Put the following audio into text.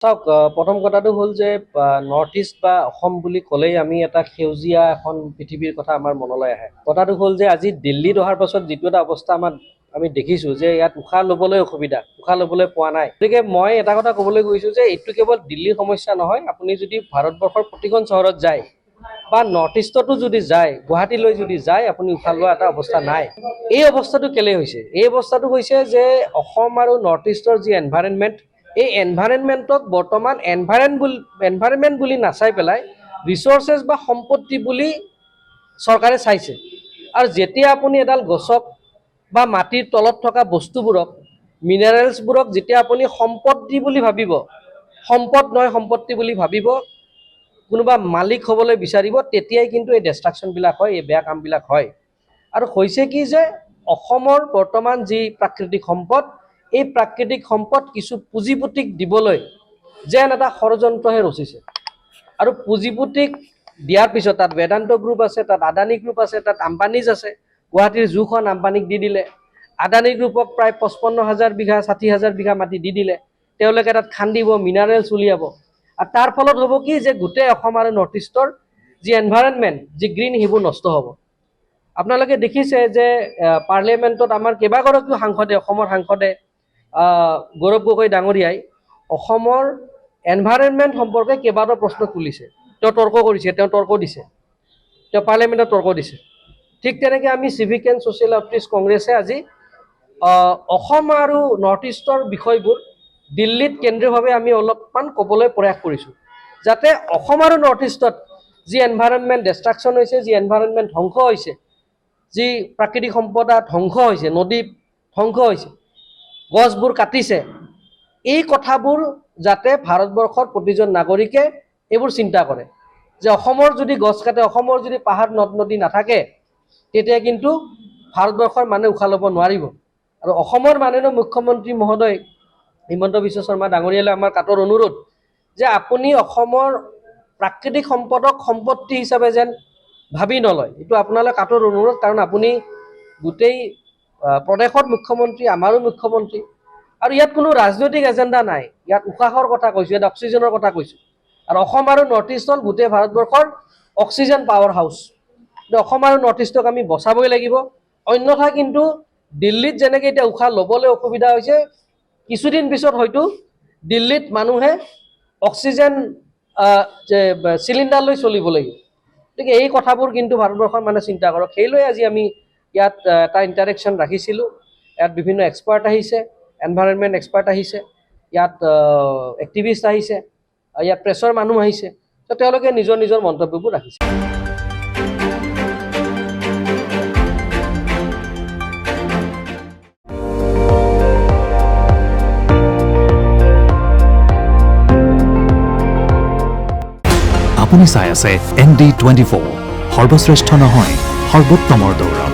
চাওক প্ৰথম কথাটো হ'ল যে নৰ্থ ইষ্ট বা অসম বুলি ক'লেই আমি এটা সেউজীয়া এখন পৃথিৱীৰ কথা আমাৰ মনলৈ আহে। কথাটো হ'ল যে আজি দিল্লীত অহাৰ পাছত যিটো এটা অৱস্থা আমি দেখিছোঁ যে ইয়াত উশাহ ল'বলৈ অসুবিধা, উশাহ ল'বলৈ পোৱা নাই। গতিকে মই এটা কথা ক'বলৈ গৈছোঁ যে এইটো কেৱল দিল্লীৰ সমস্যা নহয়। আপুনি যদি ভাৰতবৰ্ষৰ প্ৰতিখন চহৰত যায় বা নৰ্থ ইষ্টতো যদি যায়, গুৱাহাটীলৈ যদি যায়, আপুনি উশাহ লোৱা এটা অৱস্থা নাই। এই অৱস্থাটো কেলে হৈছে? এই অৱস্থাটো হৈছে যে অসম আৰু নৰ্থ ইষ্টৰ যি এনভাইৰনমেণ্ট, এই এনভাইৰনমেণ্টক বৰ্তমান এনভাইৰনমেণ্ট বুলি নাচাই পেলাই ৰিচৰ্চেছ বা সম্পত্তি বুলি চৰকাৰে চাইছে। আৰু যেতিয়া আপুনি এডাল গছক বা মাটিৰ তলত থকা বস্তুবোৰক, মিনাৰেলছবোৰক যেতিয়া আপুনি সম্পত্তি বুলি ভাবিব, সম্পদ নহয় সম্পত্তি বুলি ভাবিব, কোনোবা মালিক হ'বলৈ বিচাৰিব, তেতিয়াই কিন্তু এই ডিষ্ট্ৰাকশ্যনবিলাক হয়, এই বেয়া কামবিলাক হয়। আৰু হৈছে কি যে অসমৰ বৰ্তমান যি প্ৰাকৃতিক সম্পদ, এই প্ৰাকৃতিক সম্পদ কিছু পুঁজিপতিক দিবলৈ যেন এটা ষড়যন্ত্ৰহে ৰচিছে। আৰু পুঁজিপতিক দিয়াৰ পিছত তাত বেদান্ত গ্ৰুপ আছে, তাত আদানী গ্ৰুপ আছে, তাত আম্বানীজ আছে। গুৱাহাটীৰ জুখন আম্বানীক দি দিলে। আদানী গ্ৰুপক প্ৰায় 55,000 বিঘা 60,000 বিঘা মাটি দি দিলে। তেওঁলোকে তাত খান্দিব, মিনাৰেলছ উলিয়াব। আৰু তাৰ ফলত হ'ব কি যে গোটেই অসম আৰু নৰ্থ ইষ্টৰ যি এনভাইৰনমেণ্ট, যি গ্ৰীণ, সেইবোৰ নষ্ট হ'ব। আপোনালোকে দেখিছে যে পাৰ্লিয়ামেণ্টত আমাৰ কেইবাগৰাকীও সাংসদে, অসমৰ সাংসদে, গৌৰৱ গগৈ ডাঙৰীয়াই অসমৰ এনভাইৰনমেণ্ট সম্পৰ্কে কেইবাটাও প্ৰশ্ন তুলিছে। তেওঁ তৰ্ক কৰিছে, তেওঁ তৰ্ক দিছে, তেওঁ পাৰ্লিয়ামেণ্টত তৰ্ক দিছে। ঠিক তেনেকৈ আমি চিভিক এণ্ড ছ'চিয়েল আউটৰিচ কংগ্ৰেছে আজি অসম আৰু নৰ্থ ইষ্টৰ বিষয়বোৰ দিল্লীত কেন্দ্ৰীয়ভাৱে আমি অলপমান ক'বলৈ প্ৰয়াস কৰিছোঁ, যাতে অসম আৰু নৰ্থ ইষ্টত যি এনভাইৰনমেণ্ট ডিষ্ট্ৰাকশ্যন হৈছে, যি এনভাইৰনমেণ্ট ধ্বংস হৈছে, যি প্ৰাকৃতিক সম্পদ ধ্বংস হৈছে, নদী ধ্বংস হৈছে, গছবোৰ কাটিছে, এই কথাবোৰ যাতে ভাৰতবৰ্ষৰ প্ৰতিজন নাগৰিকে এইবোৰ চিন্তা কৰে যে অসমৰ যদি গছ কাটে, অসমৰ যদি পাহাৰ নদ নদী নাথাকে, তেতিয়া কিন্তু ভাৰতবৰ্ষৰ মানুহে উশাহ ল'ব নোৱাৰিব। আৰু অসমৰ মাননীয় মুখ্যমন্ত্ৰী মহোদয় হিমন্ত বিশ্ব শৰ্মা ডাঙৰীয়ালৈ আমাৰ কাটৰ অনুৰোধ যে আপুনি অসমৰ প্ৰাকৃতিক সম্পদক সম্পত্তি হিচাপে যেন ভাবি নলয়। এইটো আপোনালৈ কাটৰ অনুৰোধ, কাৰণ আপুনি গোটেই প্ৰদেশৰ মুখ্যমন্ত্ৰী, আমাৰো মুখ্যমন্ত্ৰী। আৰু ইয়াত কোনো ৰাজনৈতিক এজেণ্ডা নাই। ইয়াত উশাহৰ কথা কৈছোঁ, ইয়াত অক্সিজেনৰ কথা কৈছোঁ। আৰু অসম আৰু নৰ্থ ইষ্ট হ'ল গোটেই ভাৰতবৰ্ষৰ অক্সিজেন পাৱাৰ হাউচ। অসম আৰু নৰ্থ ইষ্টক আমি বচাবই লাগিব। অন্যথা কিন্তু দিল্লীত যেনেকৈ এতিয়া উশাহ ল'বলৈ অসুবিধা হৈছে, কিছুদিন পিছত হয়তো দিল্লীত মানুহে অক্সিজেন চিলিণ্ডাৰ লৈ চলিব লাগিব। গতিকে এই কথাবোৰ কিন্তু ভাৰতবৰ্ষৰ মানুহে চিন্তা কৰক। সেইলৈ আজি আমি ইয়াত এটা ইণ্টাৰেকশ্যন ৰাখিছিলোঁ। ইয়াত বিভিন্ন এক্সপাৰ্ট আহিছে, এনভাইৰনমেণ্ট এক্সপাৰ্ট আহিছে, ইয়াত এক্টিভিষ্ট আহিছে, ইয়াত প্ৰেছৰ মানুহ আহিছে। তো তেওঁলোকে নিজৰ নিজৰ মন্তব্যবোৰ ৰাখিছে। আপুনি চাই আছে ND24, সৰ্বশ্ৰেষ্ঠ নহয় সৰ্বোত্তমৰ দৌৰ।